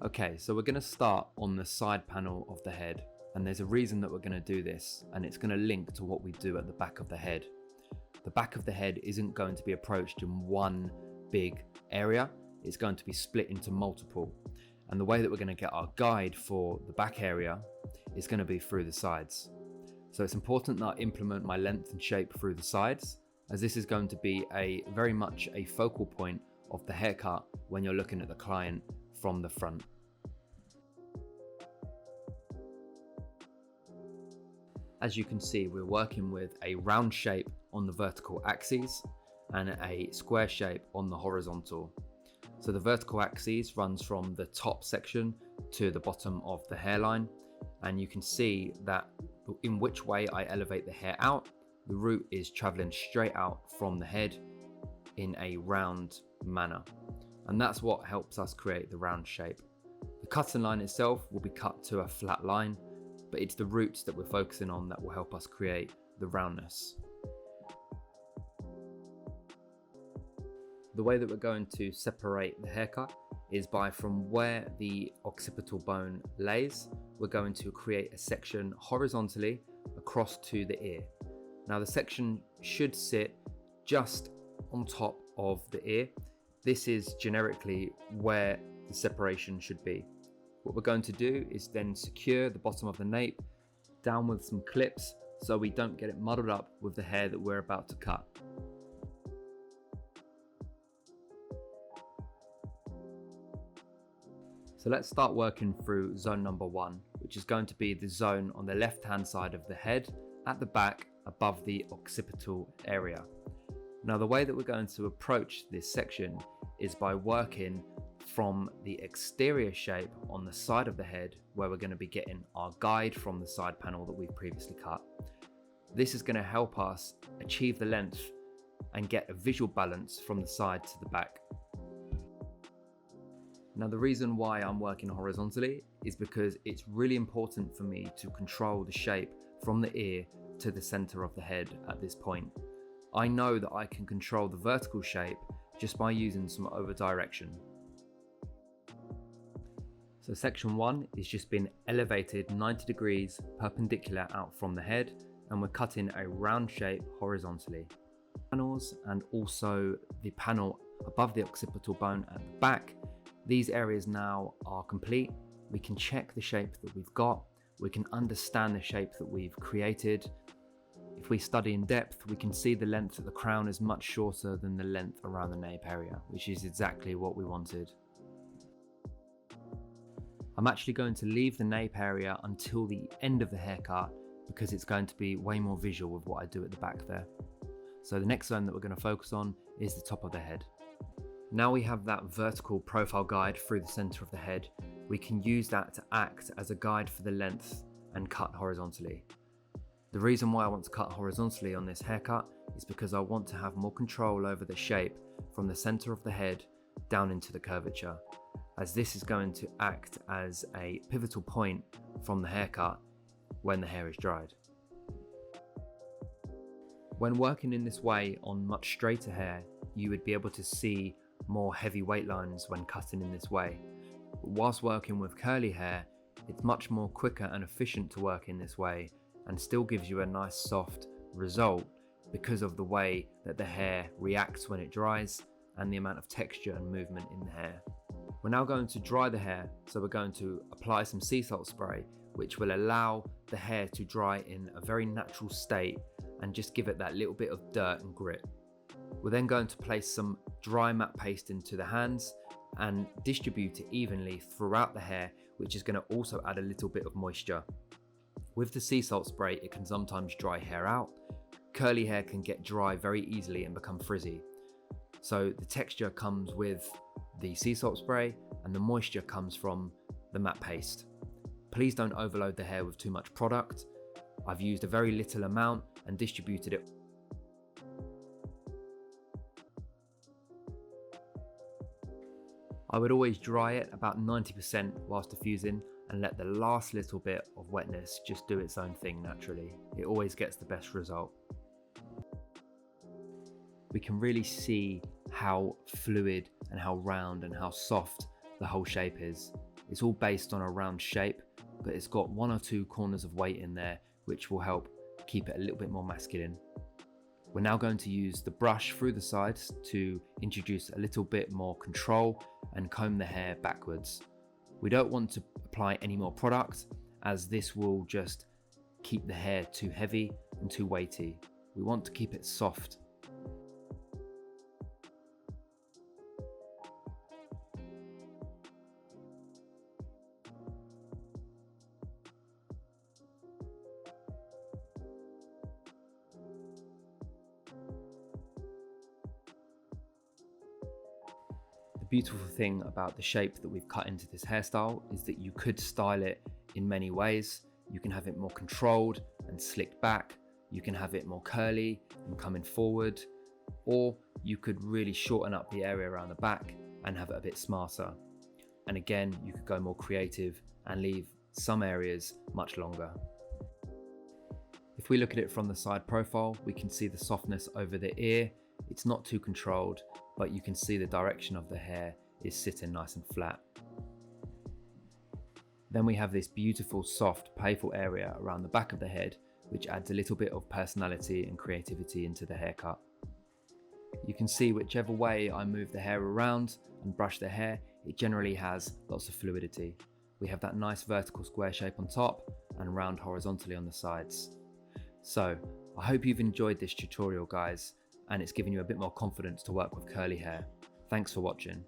Okay, so we're going to start on the side panel of the head, and there's a reason that we're going to do this, and it's going to link to what we do at the back of the head. The back of the head isn't going to be approached in one big area, it's going to be split into multiple. And the way that we're going to get our guide for the back area is going to be through the sides. So it's important that I implement my length and shape through the sides, as this is going to be very much a focal point of the haircut when you're looking at the client from the front. As you can see, we're working with a round shape on the vertical axes and a square shape on the horizontal. So the vertical axis runs from the top section to the bottom of the hairline, and you can see that in which way I elevate the hair out, the root is traveling straight out from the head in a round manner. And that's what helps us create the round shape. The cutting line itself will be cut to a flat line, but it's the roots that we're focusing on that will help us create the roundness. The way that we're going to separate the haircut is by from where the occipital bone lays, we're going to create a section horizontally across to the ear. Now the section should sit just on top of the ear. This is generically where the separation should be. What we're going to do is then secure the bottom of the nape down with some clips so we don't get it muddled up with the hair that we're about to cut. So let's start working through zone number 1, which is going to be the zone on the left hand side of the head at the back above the occipital area. Now the way that we're going to approach this section is by working from the exterior shape on the side of the head, where we're going to be getting our guide from the side panel that we've previously cut. This is going to help us achieve the length and get a visual balance from the side to the back. Now the reason why I'm working horizontally is because it's really important for me to control the shape from the ear to the center of the head at this point. I know that I can control the vertical shape just by using some over direction. So section 1 is just been elevated 90 degrees perpendicular out from the head, and we're cutting a round shape horizontally. Panels and also the panel above the occipital bone at the back, these areas now are complete. We can check the shape that we've got, we can understand the shape that we've created. If we study in depth, we can see the length of the crown is much shorter than the length around the nape area, which is exactly what we wanted. I'm actually going to leave the nape area until the end of the haircut because it's going to be way more visual with what I do at the back there. So the next zone that we're going to focus on is the top of the head. Now we have that vertical profile guide through the center of the head, we can use that to act as a guide for the length and cut horizontally. The reason why I want to cut horizontally on this haircut is because I want to have more control over the shape from the center of the head down into the curvature, as this is going to act as a pivotal point from the haircut when the hair is dried. When working in this way on much straighter hair, you would be able to see more heavy weight lines when cutting in this way. But whilst working with curly hair, it's much more quicker and efficient to work in this way, and still gives you a nice soft result because of the way that the hair reacts when it dries and the amount of texture and movement in the hair. We're now going to dry the hair, so we're going to apply some sea salt spray, which will allow the hair to dry in a very natural state and just give it that little bit of dirt and grit. We're then going to place some dry matte paste into the hands and distribute it evenly throughout the hair, which is going to also add a little bit of moisture. With the sea salt spray, it can sometimes dry hair out. Curly hair can get dry very easily and become frizzy. So the texture comes with the sea salt spray and the moisture comes from the matte paste. Please don't overload the hair with too much product. I've used a very little amount and distributed it. I would always dry it about 90% whilst diffusing and let the last little bit of wetness just do its own thing naturally. It always gets the best result. We can really see how fluid and how round and how soft the whole shape is. It's all based on a round shape, but it's got 1 or 2 corners of weight in there, which will help keep it a little bit more masculine. We're now going to use the brush through the sides to introduce a little bit more control and comb the hair backwards. We don't want to apply any more product, as this will just keep the hair too heavy and too weighty. We want to keep it soft. The beautiful thing about the shape that we've cut into this hairstyle is that you could style it in many ways. You can have it more controlled and slicked back. You can have it more curly and coming forward, or you could really shorten up the area around the back and have it a bit smarter. And again, you could go more creative and leave some areas much longer. If we look at it from the side profile, we can see the softness over the ear. It's not too controlled, but you can see the direction of the hair is sitting nice and flat. Then we have this beautiful, soft, playful area around the back of the head, which adds a little bit of personality and creativity into the haircut. You can see whichever way I move the hair around and brush the hair, it generally has lots of fluidity. We have that nice vertical square shape on top and round horizontally on the sides. So I hope you've enjoyed this tutorial, guys, and it's given you a bit more confidence to work with curly hair. Thanks for watching.